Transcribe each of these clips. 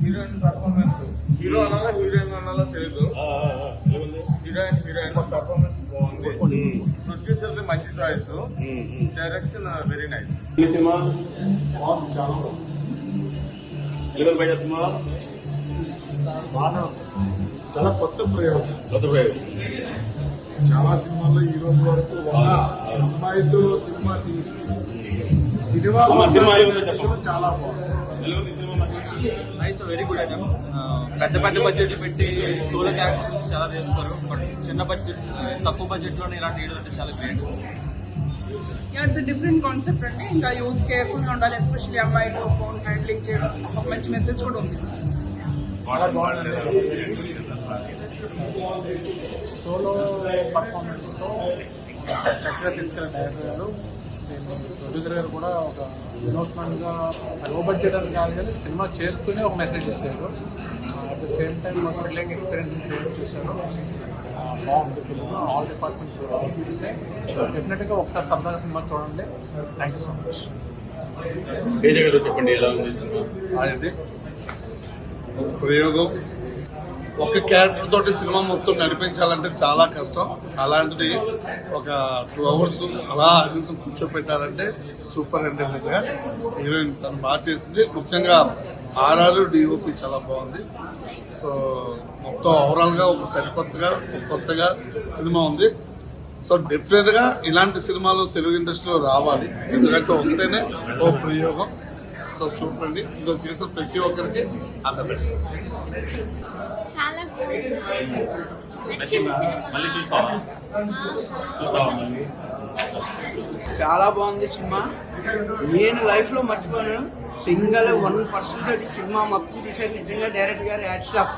Heroine performance hero అనాలా heroine అనాలా తెలియదు. హీరోయిన్ పర్ఫార్మెన్స్ బాగుంది. ప్రొడ్యూసర్ మంచి choice. Direction very nice. Cinema బాగుంది, చాలా బాగా చాలా కొత్త ప్రయోగం. చాలా సినిమాల్లో ఈ రోజు వరకు ఒక అమ్మాయితో సినిమా తీసి సినిమా చాలా బాగుంది. Nice, very good item. పెద్ద పెద్ద బడ్జెట్లు పెట్టి సోలో క్యారెక్టర్ చాలా చేస్తారు, బట్ చిన్న బడ్జెట్ తక్కువ బడ్జెట్ లోనే ఇలాంటి వీడియో అంటే చాలా గ్రేట్. ఇట్స్ డిఫరెంట్ కాన్సెప్ట్ అండి. ఇంకా యూత్ కేర్ఫుల్ గా ఉండాలి, ఎస్పెషల్లీ అమ్మాయిలు ఫోన్ హ్యాండ్లింగ్ చేయడం. ఒక మంచి మెసేజ్ కూడా ఉంది. సోలో పర్ఫార్మెన్స్ తో చక్కగా తీసుకెళ్ళిన డైరెక్టర్ గారు, ప్రొడ్యూసర్ గారు కూడా ఒక వినూత్నంగా లో బడ్జెట్ అని కాదు కానీ సినిమా చేస్తూనే ఒక మెసేజ్ ఇస్తారు. అట్ ద సేమ్ టైం ఒక థ్రిల్లింగ్ ఎక్స్పీరియన్స్ క్రియేట్ చేశారు. బాగుంది ఫిల్మ్. ఆల్ డిపార్ట్మెంట్ చూస్తే డెఫినెట్గా ఒకసారి సరదాగా సినిమా చూడండి. Thank you so much. చెప్పండి, ఎలా ఉంది సినిమా? అది ప్రయోగం. ఒక క్యారెక్టర్ తోటి సినిమా మొత్తం నడిపించాలంటే చాలా కష్టం. అలాంటిది ఒక 2 hours అలా ఆడియన్స్ కూర్చోపెట్టారంటే సూపర్ ఎంటర్టైనర్స్ గా హీరోయిన్ తను బాగా చేసింది. ముఖ్యంగా ఆర్ఆర్ డిఓపి చాలా బాగుంది. సో మొత్తం ఓవరాల్ గా ఒక సరికొత్తగా కొత్తగా సినిమా ఉంది. సో డెఫినెట్ గా ఇలాంటి సినిమాలు తెలుగు ఇండస్ట్రీలో రావాలి, ఎందుకంటే వస్తేనే ఓ ప్రయోగం. సో సూపర్ అండి. ఇందులో చేసిన ప్రతి ఒక్కరికి అంత బెస్ట్. చాలా చాలా బాగుంది సినిమా. నేను లైఫ్ లో మర్చిపోయాను. సింగల్ 1% సినిమా మొత్తం తీసాడు. నిజంగా డైరెక్టర్ గారు హ్యాట్స్ ఆఫ్.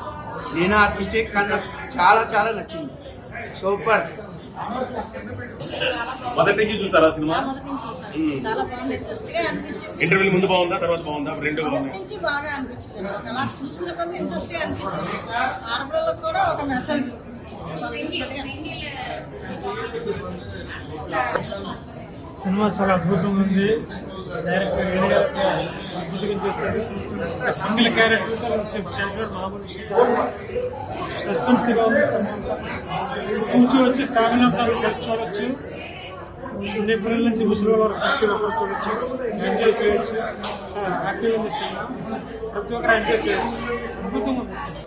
నేను ఆర్టిస్టే కానీ నాకు చాలా చాలా నచ్చింది. సూపర్. మొదటి నుంచి చూసారా సినిమా? చాలా బాగుంది. ఇంట్రెస్ట్ గా అనిపించింది. ఇంటర్వ్యూ ముందు బాగుందా, తర్వాత బాగుందా? రెండు నుంచి బాగా అనిపించింది. అలా చూసిన కొన్ని ఇంట్రెస్ట్ గా అనిపించింది. ఆడపిల్లలకు కూడా ఒక మెసేజ్. సినిమా చాలా అద్భుతంగా ఉంది. డైరెక్టర్ అద్భుతంగా చేశారు. సింగిల్ క్యారెక్టర్ మామూలు సస్పెన్స్ గా ఉంది. కూర్చోవచ్చు, ఫ్యామిలీ అంతా కలిసి చూడొచ్చు. చిన్నపిల్లల నుంచి ముసలి వరకు ప్రతి ఒక్కరు చూడొచ్చు, ఎంజాయ్ చేయొచ్చు. చాలా హ్యాపీగా ఉంది సినిమా. ప్రతి ఒక్కరు ఎంజాయ్ చేయొచ్చు. అద్భుతంగా ఉంది సినిమా.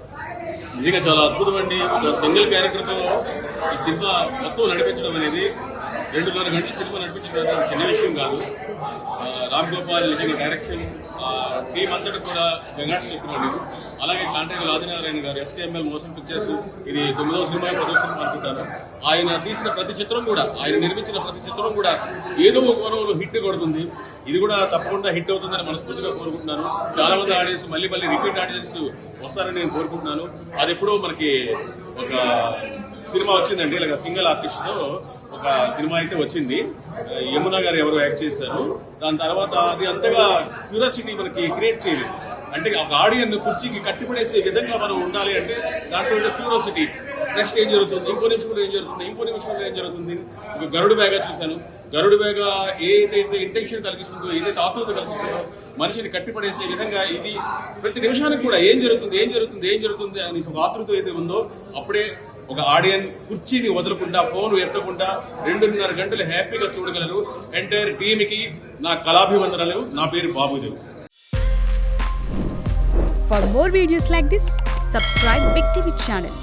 నిజంగా చాలా అద్భుతం అండి. ఒక సింగిల్ క్యారెక్టర్ తో ఈ సినిమా మొత్తం నడిపించడం అనేది 2.5 గంటల సినిమా నడిపించడం అనేది చిన్న విషయం కాదు. రామ్ గోపాల్ నిజంగా డైరెక్షన్, టీం అంతటి కూడా కంగ్రాట్స్ చెప్తున్నాను. అలాగే కాంట్రాక్టర్ ఆదినారాయణ గారు, ఎస్కేఎంఎల్ మోషన్ పిక్చర్స్, ఇది 9వ సినిమా 10వ సినిమా అనుకుంటాను. ఆయన తీసిన ప్రతి చిత్రం కూడా, ఆయన నిర్మించిన ప్రతి చిత్రం కూడా ఏదో ఒక కోణంలో హిట్ కొడుతుంది. ఇది కూడా తప్పకుండా హిట్ అవుతుందని మనస్ఫూర్తిగా కోరుకుంటున్నాను. చాలా మంది ఆడియన్స్ మళ్ళీ రిపీట్ ఆడియన్స్ వస్తారని నేను కోరుకుంటున్నాను. అది ఎప్పుడో మనకి ఒక సినిమా వచ్చిందండి, ఇలాగ సింగిల్ ఆర్టిస్ట్ తో ఒక సినిమా అయితే వచ్చింది. యమునా గారు ఎవరు యాక్ట్ చేశారు. దాని తర్వాత అది అంతగా క్యూరియాసిటీ మనకి క్రియేట్ చేయలేదు. అంటే ఒక ఆడియన్ కుర్చీకి కట్టిపడేసే విధంగా మనం ఉండాలి అంటే దాంట్లో క్యూరియాసిటీ, నెక్స్ట్ ఏం జరుగుతుంది, ఇంకో నిమిషంలో ఏం జరుగుతుంది, ఇంకో నిమిషంలో ఏం జరుగుతుంది. ఒక గరుడు బ్యాగా చూశాను. గరుడు బ్యాగ ఏదైతే ఇంటెన్షన్ కలిగిస్తుందో, ఏదైతే ఆతృత కలిగిస్తుందో మనిషిని కట్టిపడేసే విధంగా ఇది ప్రతి నిమిషానికి కూడా ఏం జరుగుతుంది ఏం జరుగుతుంది ఏం జరుగుతుంది అని ఒక ఆతృత అయితే ఉందో అప్పుడే ఒక ఆడియన్ కుర్చీని వదలకుండా, ఫోన్ ఎత్తకుండా 2.5 గంటలు హ్యాపీగా చూడగలరు. ఎంటైర్ టీమ్కి నా కళాభివందనలు. నా పేరు బాబుదేవ్. For more videos like this, subscribe Big TV channel.